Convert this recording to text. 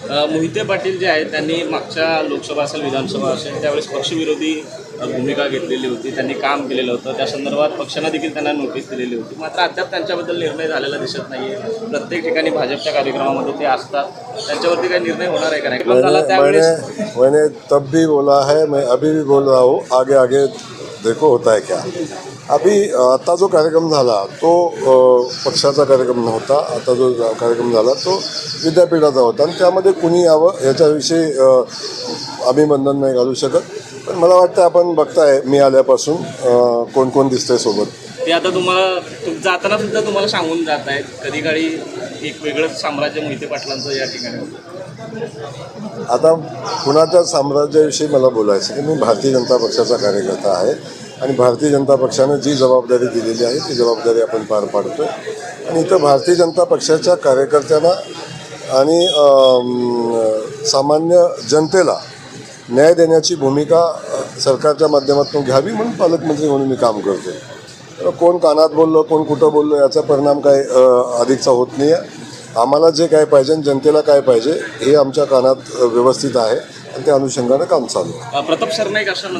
मोहिते पाटील जे आहेत त्यांनी मागच्या लोकसभा असेल विधानसभा असेल त्यावेळेस पक्षविरोधी भूमिका घेतलेली होती. त्यांनी काम केलेलं होतं. त्या संदर्भात पक्षानं देखील त्यांना नोटीस दिलेली होती. मात्र अद्याप त्यांच्याबद्दल निर्णय झालेला दिसत नाही आहे. प्रत्येक ठिकाणी भाजपच्या कार्यक्रमामध्ये ते असतात. त्यांच्यावरती काही निर्णय होणार आहे का नाही? झाला त्यावेळेस मैंने तब भी बोला है, मैं अभी भी बोल रहा हूँ, आगे आगे देखो होता है क्या. अभी आता जो कार्यक्रम झाला तो पक्षाचा कार्यक्रम नव्हता. आता जो कार्यक्रम झाला तो विद्यापीठाचा होता आणि त्यामध्ये कुणी यावं याच्याविषयी आम्ही बंधन नाही घालू शकत. पण मला वाटतं आपण बघताय मी आल्यापासून कोण कोण दिसतंय सोबत. ते आता तुम्हाला जाताना सुद्धा तुम्हाला सांगून जात आहेत. कधी काळी एक वेगळंच साम्राज्य मोहिते पाटलांचं या ठिकाणी होतं. आता कुणाच्या साम्राज्याविषयी मला बोलायचं की मी भारतीय जनता पक्षाचा कार्यकर्ता आहे आणि भारतीय जनता पक्षानं जी जबाबदारी दिलेली आहे ती जबाबदारी आपण पार पाडतोय. आणि इथं भारतीय जनता पक्षाच्या कार्यकर्त्यांना आणि सामान्य जनतेला न्याय देण्याची भूमिका सरकारच्या माध्यमातून घ्यावी म्हणून पालकमंत्री म्हणून मी काम करतो. कोण कानात बोललं कोण कुठं बोललं याचा परिणाम काय अधिकचा होत नाही आहे. आम्हाला जे काय पाहिजे जनतेला काय पाहिजे हे आमच्या कानात व्यवस्थित आहे आणि त्या अनुषंगानं काम चालू आहे. प्रताप सरनाईक असं